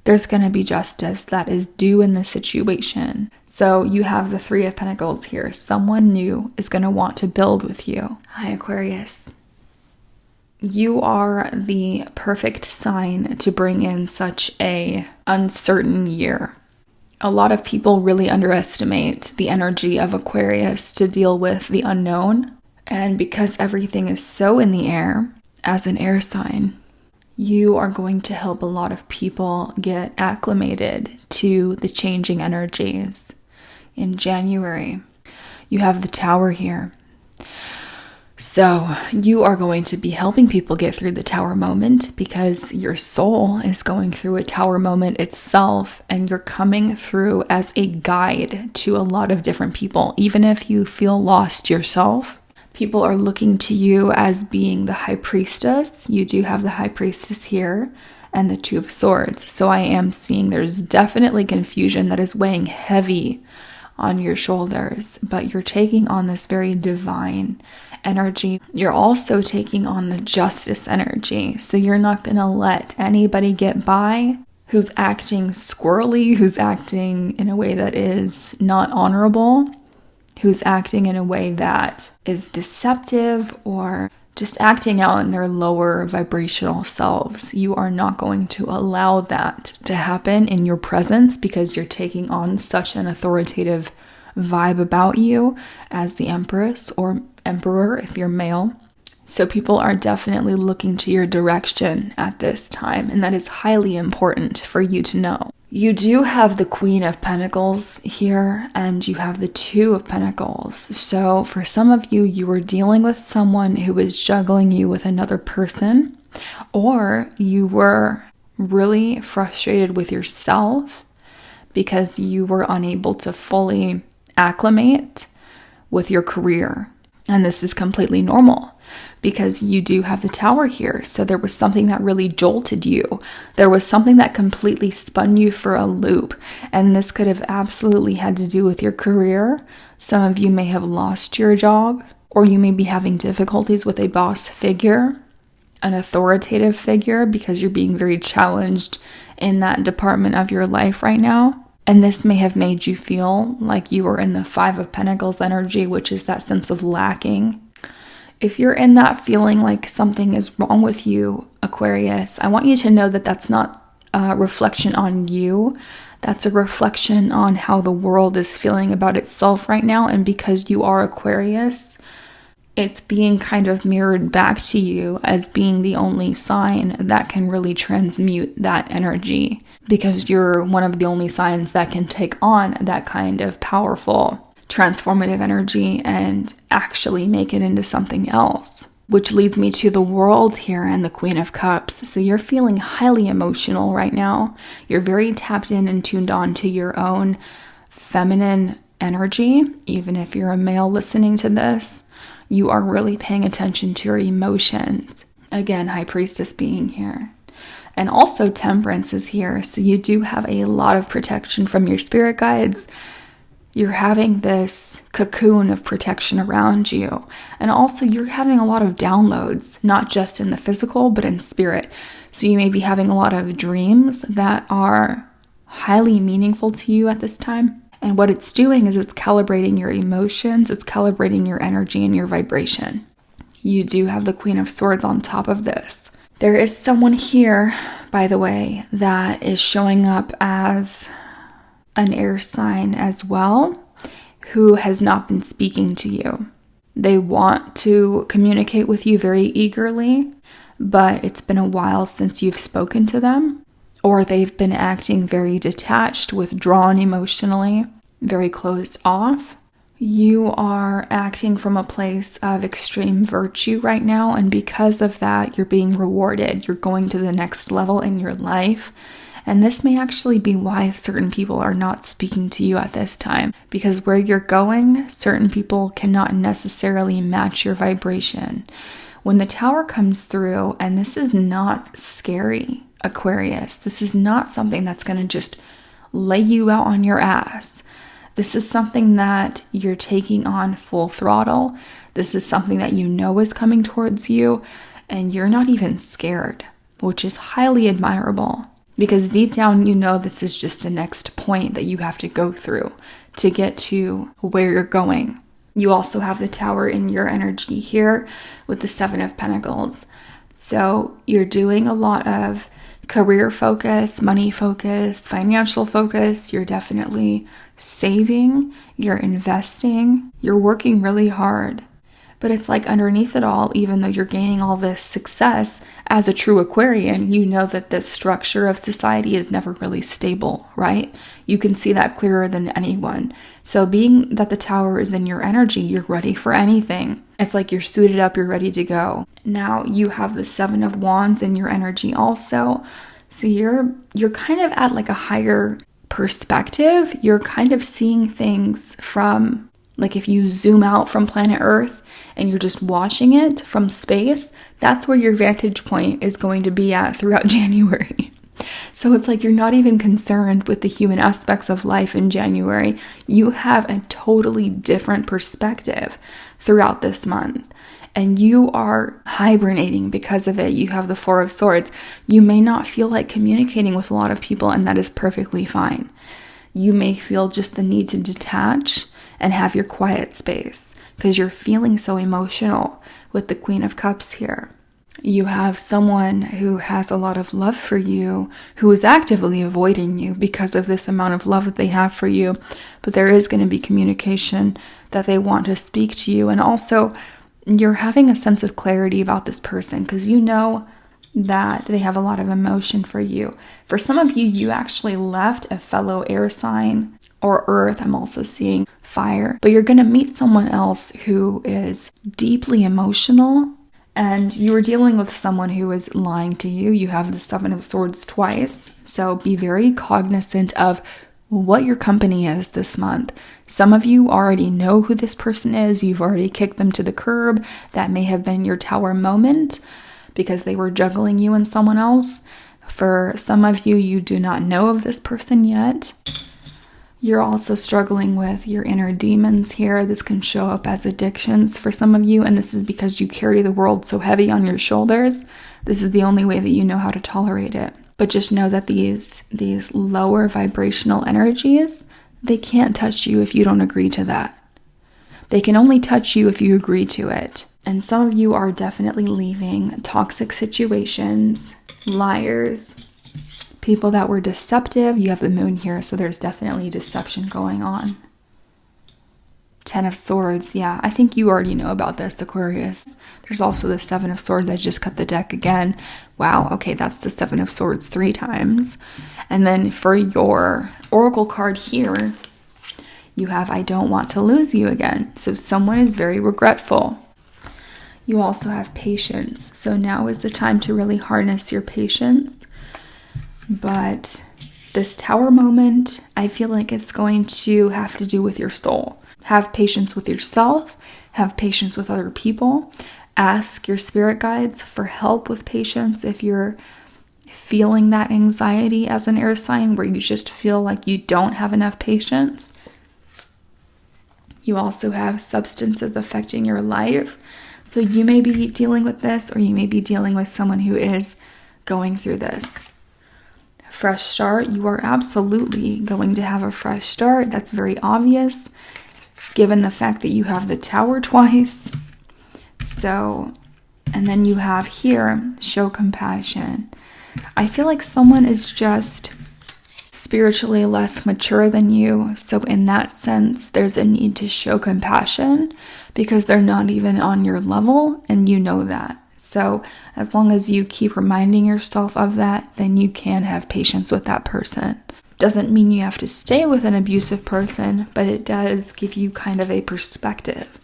There's going to be justice that is due in this situation. So you have the Three of Pentacles here. Someone new is going to want to build with you. Hi, Aquarius. You are the perfect sign to bring in such a uncertain year. A lot of people really underestimate the energy of Aquarius to deal with the unknown. And because everything is so in the air, as an air sign, you are going to help a lot of people get acclimated to the changing energies. In January, you have the Tower here. So you are going to be helping people get through the Tower moment because your soul is going through a Tower moment itself, and you're coming through as a guide to a lot of different people. Even if you feel lost yourself, people are looking to you as being the High Priestess. You do have the High Priestess here and the Two of Swords. So I am seeing there's definitely confusion that is weighing heavy on your shoulders, but you're taking on this very divine energy. You're also taking on the justice energy. So you're not going to let anybody get by who's acting squirrely, who's acting in a way that is not honorable, who's acting in a way that is deceptive, or just acting out in their lower vibrational selves. You are not going to allow that to happen in your presence because you're taking on such an authoritative vibe about you as the Empress or Emperor if you're male. So people are definitely looking to your direction at this time, and that is highly important for you to know. You do have the Queen of Pentacles here, and you have the Two of Pentacles. So for some of you, you were dealing with someone who was juggling you with another person, or you were really frustrated with yourself because you were unable to fully acclimate with your career. And this is completely normal because you do have the Tower here. So there was something that really jolted you. There was something that completely spun you for a loop. And this could have absolutely had to do with your career. Some of you may have lost your job, or you may be having difficulties with a boss figure, an authoritative figure, because you're being very challenged in that department of your life right now. And this may have made you feel like you were in the Five of Pentacles energy, which is that sense of lacking. If you're in that feeling like something is wrong with you, Aquarius, I want you to know that that's not a reflection on you. That's a reflection on how the world is feeling about itself right now. And because you are Aquarius, it's being kind of mirrored back to you as being the only sign that can really transmute that energy, because you're one of the only signs that can take on that kind of powerful transformative energy and actually make it into something else. Which leads me to the World here and the Queen of Cups. So you're feeling highly emotional right now. You're very tapped in and tuned on to your own feminine energy. Even if you're a male listening to this, you are really paying attention to your emotions. Again, High Priestess being here. And also Temperance is here. So you do have a lot of protection from your spirit guides. You're having this cocoon of protection around you. And also you're having a lot of downloads, not just in the physical, but in spirit. So you may be having a lot of dreams that are highly meaningful to you at this time. And what it's doing is it's calibrating your emotions, it's calibrating your energy and your vibration. You do have the Queen of Swords on top of this. There is someone here, by the way, that is showing up as an air sign as well, who has not been speaking to you. They want to communicate with you very eagerly, but it's been a while since you've spoken to them, or they've been acting very detached, withdrawn emotionally, very closed off. You are acting from a place of extreme virtue right now, and because of that, you're being rewarded. You're going to the next level in your life. And this may actually be why certain people are not speaking to you at this time, because where you're going, certain people cannot necessarily match your vibration. When the Tower comes through, and this is not scary, Aquarius, this is not something that's going to just lay you out on your ass. This is something that you're taking on full throttle. This is something that you know is coming towards you, and you're not even scared, which is highly admirable. because deep down you know this is just the next point that you have to go through to get to where you're going. You also have the Tower in your energy here with the Seven of Pentacles. So you're doing a lot of career focus, money focus, financial focus. You're definitely saving, you're investing, you're working really hard. But it's like underneath it all, even though you're gaining all this success as a true Aquarian, you know that this structure of society is never really stable, right? You can see that clearer than anyone. So being that the Tower is in your energy, you're ready for anything. It's like you're suited up, you're ready to go. Now you have the Seven of Wands in your energy also. So you're kind of at like a higher perspective. You're kind of seeing things from, like if you zoom out from planet Earth and you're just watching it from space, that's where your vantage point is going to be at throughout January. So it's like you're not even concerned with the human aspects of life in January. You have a totally different perspective throughout this month. And you are hibernating because of it. You have the Four of Swords. You may not feel like communicating with a lot of people, and that is perfectly fine. You may feel just the need to detach and have your quiet space because you're feeling so emotional with the Queen of Cups here. You have someone who has a lot of love for you, who is actively avoiding you because of this amount of love that they have for you. But there is going to be communication that they want to speak to you. And also, you're having a sense of clarity about this person because you know that they have a lot of emotion for you. For some of you, you actually left a fellow air sign or earth. I'm also seeing fire. But you're going to meet someone else who is deeply emotional. And you were dealing with someone who is lying to you. You have the Seven of Swords twice. So be very cognizant of what your company is this month. Some of you already know who this person is. You've already kicked them to the curb. That may have been your Tower moment because they were juggling you and someone else. For some of you, you do not know of this person yet. You're also struggling with your inner demons here. This can show up as addictions for some of you, and this is because you carry the world so heavy on your shoulders. This is the only way that you know how to tolerate it. But just know that these lower vibrational energies, they can't touch you if you don't agree to that. They can only touch you if you agree to it. And some of you are definitely leaving toxic situations, liars, people that were deceptive. You have the Moon here, so there's definitely deception going on. Ten of Swords, yeah, I think you already know about this, Aquarius. There's also the Seven of Swords. I just cut the deck again. Wow, okay, that's the Seven of Swords 3 times. And then for your Oracle card here, you have I don't want to lose you again. So someone is very regretful. You also have patience. So now is the time to really harness your patience. But this Tower moment, I feel like it's going to have to do with your soul. Have patience with yourself. Have patience with other people. Ask your spirit guides for help with patience if you're feeling that anxiety as an air sign where you just feel like you don't have enough patience. You also have substances affecting your life. So you may be dealing with this, or you may be dealing with someone who is going through this. Fresh start, you are absolutely going to have a fresh start. That's very obvious, given the fact that you have the Tower twice. So, and then you have here, show compassion. I feel like someone is just spiritually less mature than you. So in that sense, there's a need to show compassion because they're not even on your level, and you know that. So as long as you keep reminding yourself of that, then you can have patience with that person. Doesn't mean you have to stay with an abusive person, but it does give you kind of a perspective.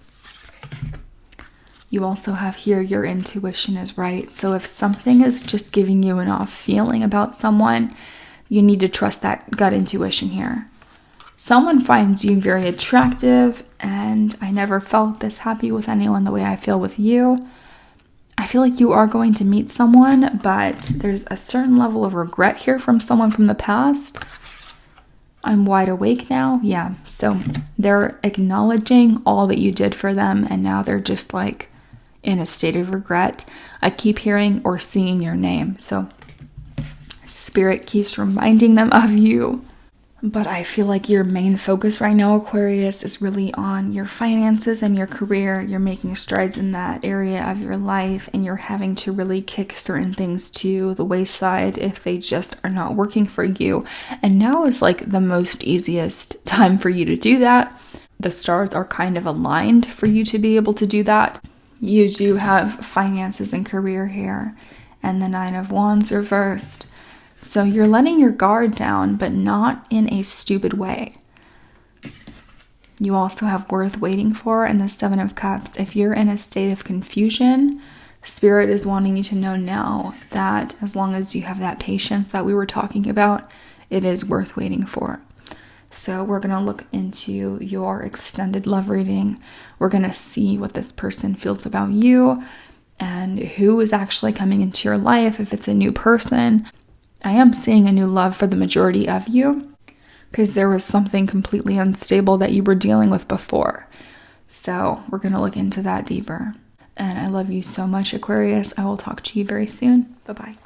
You also have here your intuition is right. So if something is just giving you an off feeling about someone, you need to trust that gut intuition here. Someone finds you very attractive, and I never felt this happy with anyone the way I feel with you. I feel like you are going to meet someone, but there's a certain level of regret here from someone from the past. I'm wide awake now. Yeah, so they're acknowledging all that you did for them, and now they're just like in a state of regret. I keep hearing or seeing your name. So Spirit keeps reminding them of you. But I feel like your main focus right now, Aquarius, is really on your finances and your career. You're making strides in that area of your life, and you're having to really kick certain things to the wayside if they just are not working for you. And now is like the most easiest time for you to do that. The stars are kind of aligned for you to be able to do that. You do have finances and career here, and the 9 of Wands reversed. So you're letting your guard down, but not in a stupid way. You also have worth waiting for and the 7 of Cups. If you're in a state of confusion, Spirit is wanting you to know now that as long as you have that patience that we were talking about, it is worth waiting for. So we're going to look into your extended love reading. We're going to see what this person feels about you and who is actually coming into your life. If it's a new person, I am seeing a new love for the majority of you because there was something completely unstable that you were dealing with before. So we're going to look into that deeper. And I love you so much, Aquarius. I will talk to you very soon. Bye-bye.